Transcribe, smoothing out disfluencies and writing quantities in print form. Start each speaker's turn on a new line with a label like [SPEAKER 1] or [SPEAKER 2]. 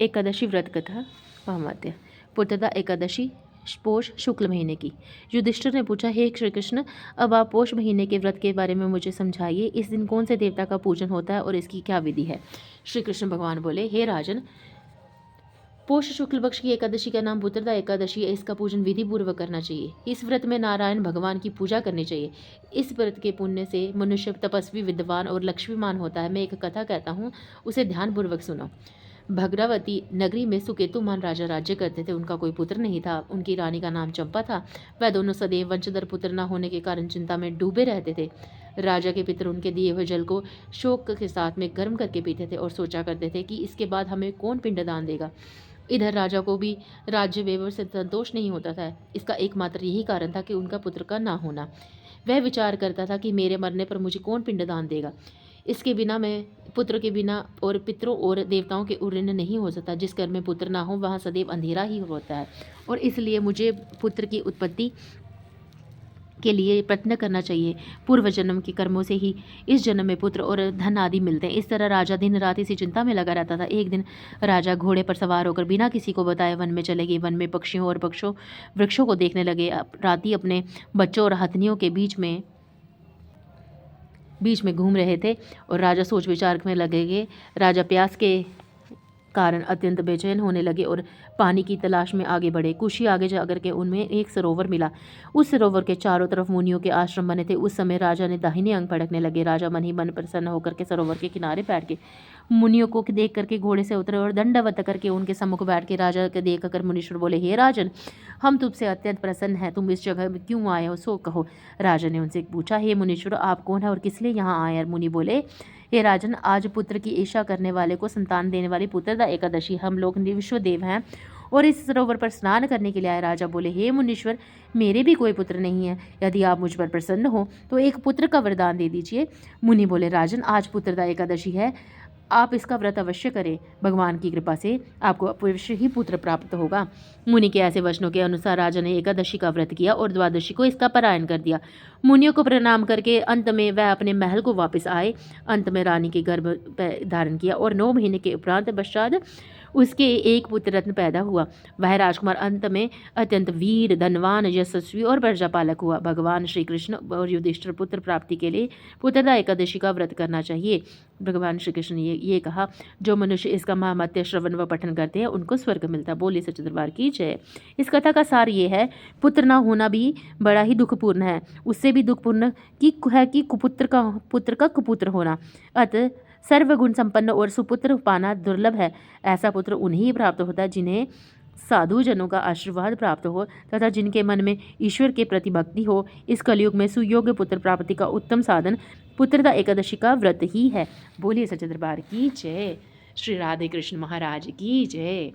[SPEAKER 1] एकादशी व्रत कथा महात्म्य। पुत्रदा एकादशी पोष शुक्ल महीने की। युधिष्ठिर ने पूछा, हे श्री कृष्ण, अब आप पोष महीने के व्रत के बारे में मुझे समझाइए। इस दिन कौन से देवता का पूजन होता है और इसकी क्या विधि है। श्री कृष्ण भगवान बोले, हे राजन, पोष शुक्ल पक्ष की एकादशी का नाम पुत्रदा एकादशी है। इसका पूजन विधि पूर्वक करना चाहिए। इस व्रत में नारायण भगवान की पूजा करनी चाहिए। इस व्रत के पुण्य से मनुष्य तपस्वी, विद्वान और लक्ष्मीमान होता है। मैं एक कथा कहता हूँ, उसे ध्यानपूर्वक सुनो। भद्रावती नगरी में सुकेतुमान राजा राज्य करते थे। उनका कोई पुत्र नहीं था। उनकी रानी का नाम चंपा था। वह दोनों सदैव वंशधर पुत्र न होने के कारण चिंता में डूबे रहते थे। राजा के पितर उनके दिए हुए जल को शोक के साथ में गर्म करके पीते थे और सोचा करते थे कि इसके बाद हमें कौन पिंडदान देगा। इधर राजा को भी राज्य वैभव से संतोष नहीं होता था। इसका एकमात्र यही कारण था कि उनका पुत्र का ना होना। वह विचार करता था कि मेरे मरने पर मुझे कौन पिंडदान देगा। इसके बिना मैं पुत्र के बिना और पितरों और देवताओं के ऋण नहीं हो सकता। जिस घर में पुत्र ना हो वहाँ सदैव अंधेरा ही होता है और इसलिए मुझे पुत्र की उत्पत्ति के लिए प्रयत्न करना चाहिए। पूर्व जन्म के कर्मों से ही इस जन्म में पुत्र और धन आदि मिलते हैं। इस तरह राजा दिन रात इसी चिंता में लगा रहता था। एक दिन राजा घोड़े पर सवार होकर बिना किसी को बताए वन में चले गए। वन में पक्षियों और वृक्षों को देखने लगे। राती अपने बच्चों और हथनियों के बीच में घूम रहे थे और राजा सोच विचार में लगे। राजा प्यास के कारण अत्यंत बेचैन होने लगे और पानी की तलाश में आगे बढ़े। कुछ ही आगे जाकर के उनमें एक सरोवर मिला। उस सरोवर के चारों तरफ मुनियों के आश्रम बने थे। उस समय राजा ने दाहिने अंग फड़कने लगे। राजा मन ही मन प्रसन्न होकर के सरोवर के किनारे बैठ गए। मुनियों को देख करके घोड़े से उतरे और दंडवत करके उनके सम्मुख बैठ के राजा के देख कर मुनीश्वर बोले, हे राजन, हम तुमसे अत्यंत प्रसन्न हैं। तुम इस जगह में क्यों आए हो, सो कहो। राजा ने उनसे पूछा, हे मुनीश्वर, आप कौन है और किस लिए यहाँ आए हैं। मुनि बोले, हे राजन, आज पुत्र की इच्छा करने वाले को संतान देने वाली पुत्रदा एकादशी। हम लोग विश्वदेव हैं और इस सरोवर पर स्नान करने के लिए आए। राजा बोले, हे मुनीश्वर, मेरे भी कोई पुत्र नहीं है। यदि आप मुझ पर प्रसन्न हो तो एक पुत्र का वरदान दे दीजिए। मुनि बोले, राजन, आज पुत्रदा एकादशी है, आप इसका व्रत अवश्य करें। भगवान की कृपा से आपको अवश्य ही पुत्र प्राप्त होगा। मुनि के ऐसे वचनों के अनुसार राजा ने एकादशी का व्रत किया और द्वादशी को इसका पारायण कर दिया। मुनियों को प्रणाम करके अंत में वह अपने महल को वापस आए। अंत में रानी के गर्भ धारण किया और 9 महीने के उपरांत पश्चात उसके एक पुत्र रत्न पैदा हुआ। वह राजकुमार अंत में अत्यंत वीर, धनवान, यशस्वी और प्रजापालक हुआ। भगवान श्री कृष्ण और युधिष्ठिर पुत्र प्राप्ति के लिए पुत्रदा एकादशी का व्रत करना चाहिए। भगवान श्री कृष्ण ने ये कहा, जो मनुष्य इसका महात्म्य श्रवण व पठन करते हैं उनको स्वर्ग मिलता। बोले सच्चे दरबार की जय। इस कथा का सार ये है, पुत्र ना होना भी बड़ा ही दुखपूर्ण है। उससे भी दुखपूर्ण है कि पुत्र का कुपुत्र होना। अतः सर्वगुण संपन्न और सुपुत्र पाना दुर्लभ है। ऐसा पुत्र उन्हें ही प्राप्त होता है जिन्हें साधु जनों का आशीर्वाद प्राप्त हो तथा जिनके मन में ईश्वर के प्रति भक्ति हो। इस कलयुग में सुयोग्य पुत्र प्राप्ति का उत्तम साधन पुत्रदा एकादशी का व्रत ही है। बोलिए सच्चे दरबार की जय। श्री राधे कृष्ण महाराज की जय।